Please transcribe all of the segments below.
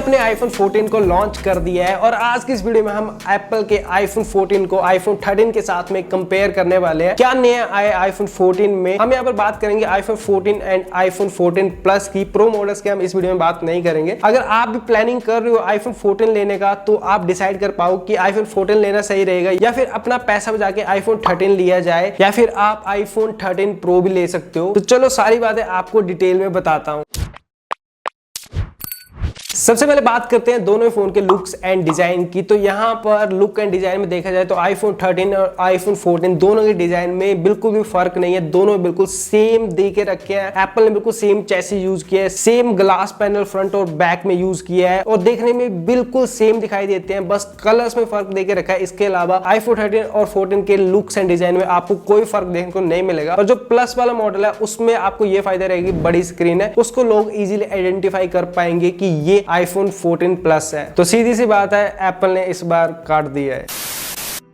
अपने iPhone 14 को launch कर दिया है और आज की इस वीडियो में हम Apple के iPhone 14 को iPhone 13 के साथ में कंपेयर करने वाले हैं। क्या नया आया iPhone 14 में, हम यहाँ पर बात करेंगे iPhone 14 एंड iPhone 14 प्लस की। प्रो मॉडल्स के हम इस वीडियो में बात नहीं करेंगे। अगर आप भी प्लानिंग कर रहे हो iPhone 14 लेने का तो आप डिसाइड कर पाओ कि iPhone 14 लेना सही रहेगा या फिर अपना पैसा बचा के iPhone 13 लिया जाए या फिर आप iPhone 13 Pro भी ले सकते हो। तो चलो सारी बातें आपको डिटेल में बताता हूँ। सबसे पहले बात करते हैं दोनों फोन के लुक्स एंड डिजाइन की। तो यहाँ पर लुक एंड डिजाइन में देखा जाए तो iPhone 13 और iPhone 14 दोनों के डिजाइन में बिल्कुल भी फर्क नहीं है। दोनों बिल्कुल सेम दे के रखे हैं। एप्पल ने बिल्कुल सेम चैसी यूज किया है, सेम ग्लास पैनल फ्रंट और बैक में यूज किया है और देखने में बिल्कुल सेम दिखाई देते हैं, बस कलर्स में फर्क दे के रखा है। इसके अलावा iPhone 13 और 14 के लुक्स एंड डिजाइन में आपको कोई फर्क देखने को नहीं मिलेगा। और जो प्लस वाला मॉडल है उसमें आपको ये फायदा रहेगी, बड़ी स्क्रीन है, उसको लोग इजीली आइडेंटिफाई कर पाएंगे कि ये iPhone 14 प्लस है। तो सीधी सी बात है, एप्पल ने इस बार काट दिया है।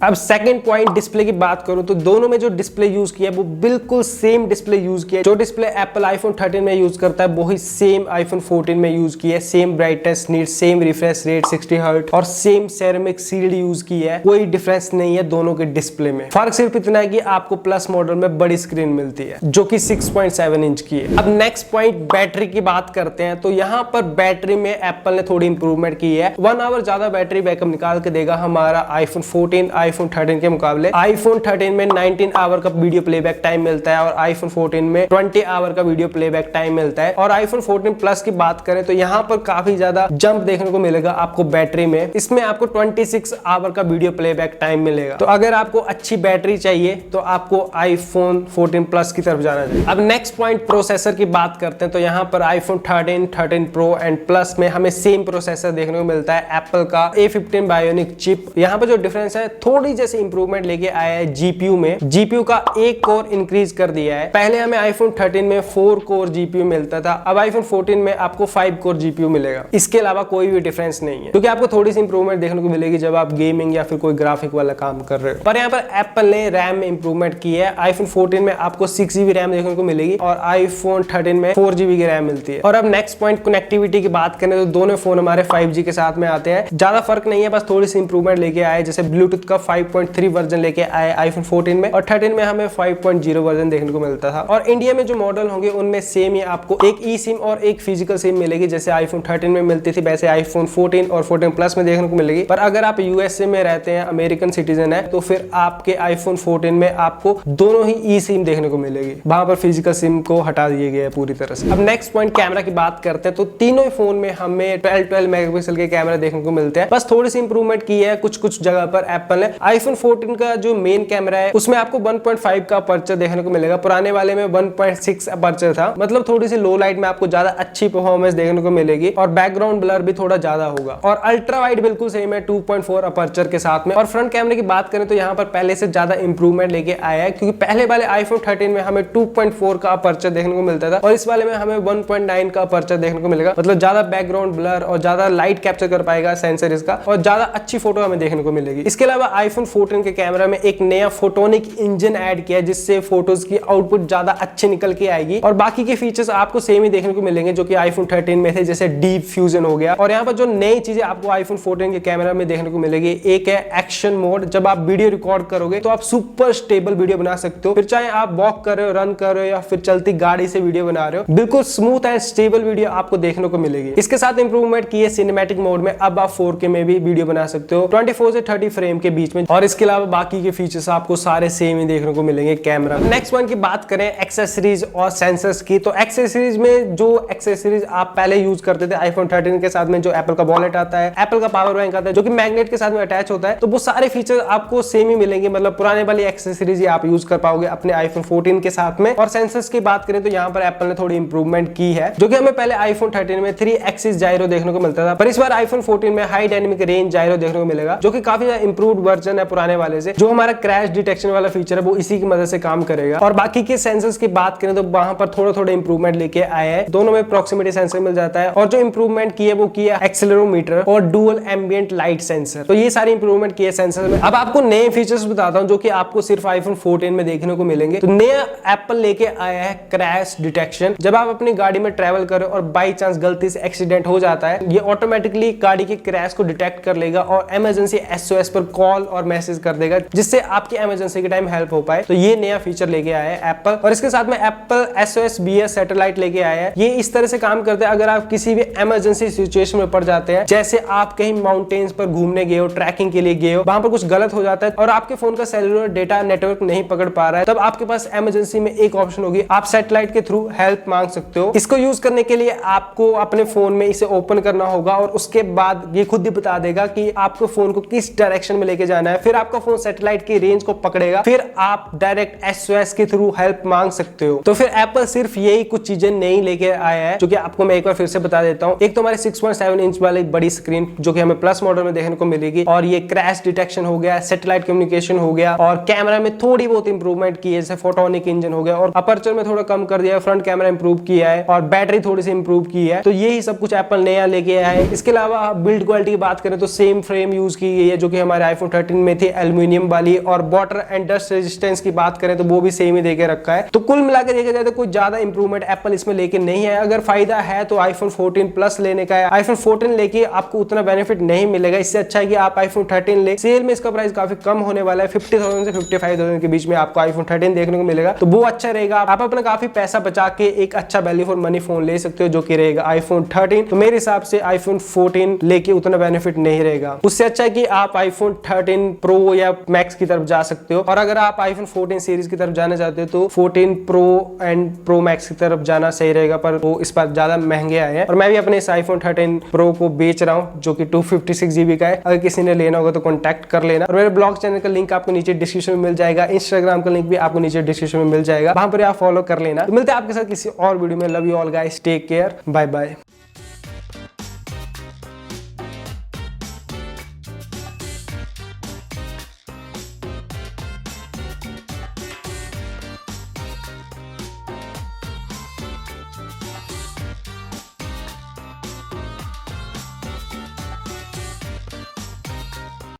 अब सेकंड पॉइंट डिस्प्ले की बात करूं तो दोनों में जो डिस्प्ले यूज किया है वो बिल्कुल सेम डिस्प्ले यूज किया है। जो डिस्प्ले एप्पल iPhone 13 में यूज करता है वही सेम iPhone 14 में यूज किया है। Same brightness nit, same refresh rate 60 hertz और सेम सेरेमिक शील्ड यूज की है। कोई डिफरेंस नहीं है दोनों के डिस्प्ले में। फर्क सिर्फ इतना है कि आपको प्लस मॉडल में बड़ी स्क्रीन मिलती है जो कि 6.7 इंच की है। अब नेक्स्ट पॉइंट बैटरी की बात करते हैं। तो यहाँ पर बैटरी में एप्पल ने थोड़ी इंप्रूवमेंट की है। 1 आवर ज्यादा बैटरी बैकअप निकाल के देगा हमारा iPhone 14 iPhone 13 के मुकाबले। iPhone 13 में 19 आवर का वीडियो प्लेबैक टाइम मिलता है और iPhone 14 में 20 आवर का वीडियो प्लेबैक टाइम मिलता है। और iPhone 14 प्लस की बात करें तो यहाँ पर काफी ज्यादा जंप देखने को मिलेगा आपको बैटरी में। इसमें आपको 26 आवर का वीडियो प्लेबैक टाइम मिलेगा। तो अगर आपको अच्छी बैटरी चाहिए तो आपको iPhone 14 प्लस की तरफ जाना चाहिए। अब नेक्स्ट पॉइंट प्रोसेसर की बात करते हैं। तो यहाँ पर iPhone 13, 13 Pro एंड प्लस में हमें सेम प्रोसेसर देखने को मिलता है, एप्पल का A15 बायोनिक चिप। यहाँ पर जो डिफरेंस है, थोड़ी जैसे इंप्रूवमेंट लेके आया है जीपीयू में। जीपीयू का एक कोर इंक्रीज कर दिया है। पहले हमें iPhone 13 में 4 कोर जीपीयू मिलता था, अब iPhone 14 में आपको 5 कोर जीपीयू मिलेगा। इसके अलावा कोई भी डिफरेंस नहीं है, क्योंकि आपको थोड़ी सी इंप्रूवमेंट देखने को मिलेगी जब आप गेमिंग या फिर कोई ग्राफिक वाला काम कर रहे हो। पर यहाँ पर एप्पल ने रैम में इंप्रूवमेंट की है। iPhone 14 में आपको 6GB रैम देखने को मिलेगी और iPhone 13 में 4GB की रैम मिलती है। और अब नेक्स्ट पॉइंट कनेक्टिविटी की बात करें तो दोनों फोन हमारे 5G के साथ में आते हैं। ज्यादा फर्क नहीं है, बस थोड़ी सी इंप्रूवमेंट लेके आए। जैसे ब्लूटूथ का 5.3 वर्जन लेके आए iPhone 14 में और 13 में हमें 5.0 वर्जन देखने को मिलता था। और इंडिया में जो मॉडल होंगे उनमें सेम ही आपको एक ई सिम और एक फिजिकल सिम मिलेगी। जैसे iPhone 13 में मिलती थी वैसे iPhone 14 और 14 प्लस में देखने को मिलेगी। पर अगर आप यूएसए में रहते हैं, अमेरिकन सिटीजन है, तो फिर आपके iPhone 14 में आपको दोनों ही ई सिम देखने को मिलेगी। वहां पर फिजिकल सिम को हटा दिए गए पूरी तरह से। अब नेक्स्ट पॉइंट कैमरा की बात करते हैं। तो तीनों ही फोन में हमें 12 मेगापिक्सल के कैमरा देखने को मिलते हैं। बस थोड़ी सी इंप्रूवमेंट की है कुछ जगह पर एप्पल ने। iPhone 14 का जो मेन कैमरा है उसमें आपको 1.5 का अपर्चर देखने को मिलेगा। पुराने वाले में 1.6 अपर्चर था, मतलब थोड़ी सी लो लाइट में आपको ज्यादा अच्छी परफॉर्मेंस देखने को मिलेगी और बैकग्राउंड ब्लर भी थोड़ा ज्यादा होगा। और अल्ट्रा वाइड बिल्कुल सेम है 2.4 अपर्चर के साथ में। और फ्रंट कैमरे की बात करें तो यहाँ पर पहले से ज्यादा इंप्रूवमेंट लेके आया है, क्योंकि पहले वाले iPhone 13 में हमें 2.4 का अपर्चर देखने को मिलता था और इस वाले में हमें 1.9 का अपर्चर देखने को मिलेगा। मतलब ज्यादा बैकग्राउंड ब्लर और ज्यादा लाइट कैप्चर कर पाएगा सेंसर इसका और ज्यादा अच्छी फोटो हमें देखने को मिलेगी। इसके अलावा iPhone 14 के कैमरा में एक नया फोटोनिक इंजन ऐड किया है जिससे फोटोज की आउटपुट ज्यादा अच्छी निकल के आएगी। और बाकी के फीचर्स आपको सेम ही देखने को मिलेंगे जो कि iPhone 13 में थे, जैसे डीप फ्यूजन हो गया। और यहाँ पर जो नई चीजें आपको iPhone 14 के कैमरा में देखने को मिलेगी, एक है एक्शन मोड। जब आप वीडियो रिकॉर्ड करोगे तो आप सुपर स्टेबल वीडियो बना सकते हो। फिर चाहे आप वॉक कर रहे हो, रन कर रहे हो या फिर चलती गाड़ी से वीडियो बना रहे हो, बिल्कुल स्मूथ एंड स्टेबल वीडियो आपको देखने को मिलेगी। इसके साथ इंप्रूवमेंट की है सिनेमैटिक मोड में, अब आप 4K में भी वीडियो बना सकते हो 24 से 30 फ्रेम के बीच में। और इसके अलावा बाकी के फीचर्स आपको सारे सेम ही देखने को मिलेंगे कैमरा। नेक्स्ट पॉइंट की बात करें एक्सेसरीज और सेंसर्स की। तो एक्सेसरीज में जो एक्सेसरीज आप पहले यूज करते थे iPhone 13 के साथ में, जो एप्पल का वॉलेट आता है, एप्पल का पावर बैंक आता है जो कि मैग्नेट के साथ में अटैच होता है, तो वो सारे फीचर आपको सेम ही मिलेंगे। मतलब पुराने वाली एक्सेसरीज आप यूज कर पाओगे अपने iPhone 14 के साथ में। और सेंसर्स की बात करें तो यहाँ पर एप्पल ने थोड़ी इंप्रूवमेंट की है, जो कि हमें पहले iPhone 13 में 3 एक्सिस जायरो देखने को मिलता था, पर इस बार iPhone 14 में हाई डायनेमिक रेंज जायरो देखने को मिलेगा, जो कि काफी इंप्रूव्ड वर्जन वर्जन है पुराने वाले से, जो हमारा क्रैश डिटेक्शन वाला फीचर है वो इसी की मदद से काम करेगा। और बाकी के सेंसर्स की बात करें तो वहां पर थोड़ा इंप्रूवमेंट लेके आया है। दोनों में प्रॉक्सिमिटी सेंसर मिल जाता है, और जो इंप्रूवमेंट किया वो किया एक्सेलेरोमीटर और डुअल एम्बिएंट लाइट सेंसर। तो ये सारे इंप्रूवमेंट किए सेंसर में। अब आपको नए फीचर्स बताता हूं जो कि आपको सिर्फ आईफोन 14 में देखने को मिलेंगे। तो नया एप्पल लेके आया है क्रैश डिटेक्शन। जब आप अपनी गाड़ी में ट्रेवल करें और बाई चांस गलती से एक्सीडेंट हो जाता है, ये ऑटोमेटिकली गाड़ी के क्रैश को डिटेक्ट कर लेगा और इमरजेंसी SOS पर कॉल और मैसेज कर देगा, जिससे आपकी इमरजेंसी के टाइम हेल्प हो पाए। तो ये नया फीचर लेके आया है एप्पल। और इसके साथ में एप्पल SOS BS सैटेलाइट लेके आया है। ये इस तरह से काम करते हैं, अगर आप किसी भी इमरजेंसी सिचुएशन में पड़ जाते हैं, जैसे आप कहीं माउंटेन्स पर घूमने गए हो, ट्रैकिंग के लिए गए हो, वहां पर कुछ गलत हो जाता है और आपके फोन का सेलुलर डेटा नेटवर्क नहीं पकड़ पा रहा है, तब आपके पास इमरजेंसी में एक ऑप्शन होगी, आप सैटेलाइट के थ्रू हेल्प मांग सकते हो। इसको यूज करने के लिए आपको अपने फोन में इसे ओपन करना होगा और उसके बाद ये खुद ही बता देगा कि आपको फोन को किस डायरेक्शन में लेके जाना है। फिर आपका फोन सैटेलाइट की रेंज को पकड़ेगा, फिर आप डायरेक्ट SOS के थ्रू हेल्प मांग सकते हो। तो फिर एप्पल सिर्फ यही कुछ चीजें नहीं लेके आया है, जो कि आपको मैं एक बार फिर से बता देता हूं। एक तो हमारे 6.7 इंच वाली बड़ी स्क्रीन जो कि हमें प्लस मॉडल में देखने को मिलेगी, और ये क्रैश डिटेक्शन हो गया, सैटेलाइट कम्युनिकेशन हो गया, और कैमरा में थोड़ी बहुत इंप्रूवमेंट की है, जैसे फोटोनिक इंजन हो गया, और अपर्चर में थोड़ा कम कर दिया है, फ्रंट कैमरा इंप्रूव किया है, और बैटरी थोड़ी सी इंप्रूव की है। तो यही सब कुछ एप्पल नया लेके आया है। इसके अलावा बिल्ड क्वालिटी की बात करें तो सेम फ्रेम यूज की गई है जो कि हमारे आईफोन 13 में थी, एल्यूमिनियम वाली, और वाटर एंड डस्ट रेजिस्टेंस की बात करें तो वो भी सेम ही देके रखा है। तो कुल मिलाकर देखा जाए तो कोई ज्यादा इंप्रूवमेंट एप्पल इसमें लेके नहीं है। अगर फायदा है तो आईफोन 14 प्लस लेने का है। आईफोन 14 लेके आपको उतना बेनिफिट नहीं मिलेगा, इससे अच्छा है कि आप आईफोन 13 ले। सेल में इसका प्राइस काफी कम होने वाला है, 50,000 से 55,000 के बीच में आपको आईफोन 13 देखने को मिलेगा। तो वो अच्छा रहेगा, आप अपना काफी पैसा बचा के एक अच्छा वैल्यू फॉर मनी फोन ले सकते हो, जो कि रहेगा आईफोन 13। तो मेरे हिसाब से आईफोन 14 लेके उतना बेनिफिट नहीं रहेगा। उससे अच्छा है कि आप आईफोन 13 प्रो या मैक्स की तरफ जा सकते हो, और अगर आप आईफोन 14 सीरीज की तरफ जाना चाहते हो तो 14 प्रो एंड प्रो मैक्स की तरफ जाना सही रहेगा, पर वो इस बार ज्यादा महंगे आए हैं। और मैं भी अपने इस आईफोन 13 प्रो को बेच रहा हूं जो कि 256 GB का है। अगर किसी ने लेना होगा तो कॉन्टैक्ट कर लेना। और मेरे ब्लॉग चैनल का लिंक आपको नीचे डिस्क्रिप्शन में मिल जाएगा, इंस्टाग्राम का लिंक भी आपको नीचे डिस्क्रिप्शन में मिल जाएगा, वहां पर आप फॉलो कर लेना। तो मिलते हैं आपके साथ किसी और वीडियो में। Love you all guys, take care, bye bye.